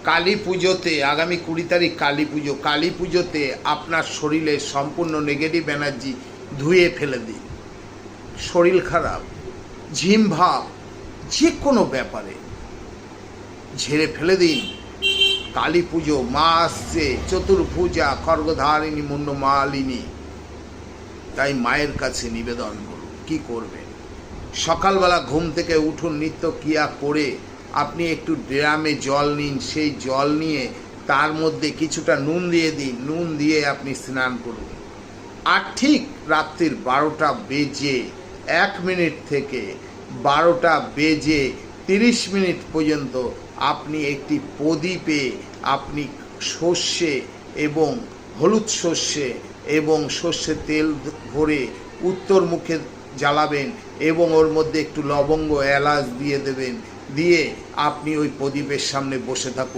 কালী পুজোতে আগামী 20 তারিখ কালী পুজোতে আপনার শরীরে সম্পূর্ণ নেগেটিভ এনার্জি ধুয়ে ফেলে দিন। শরীর খারাপ, ঝিম ভাব, যে কোনো ব্যাপারে ঝেড়ে ফেলে দিন। কালী পুজো মা আসছে, চতুর্ভুজা, খড়গধারিণী, মুন্ডমালিনী। তাই মায়ের কাছে নিবেদন করুন। কি করবেন? সকালবেলা ঘুম থেকে উঠুন, নিত্য ক্রিয়া করে আপনি একটু ড্রামে জল নিন। সেই জল নিয়ে তার মধ্যে কিছুটা নুন দিয়ে দিন। নুন দিয়ে আপনি স্নান করুন। আর ঠিক রাত্রির 12টা বেজে 1 মিনিট থেকে 12টা বেজে 30 মিনিট পর্যন্ত আপনি একটি প্রদীপে আপনি সর্ষে এবং হলুদ সর্ষে এবং সর্ষের তেল ভরে উত্তর মুখে জ্বালাবেন এবং ওর মধ্যে একটু লবঙ্গ, এলাচ দিয়ে দেবেন। দিয়ে আপনি ওই প্রদীপের সামনে বসে থাকুন।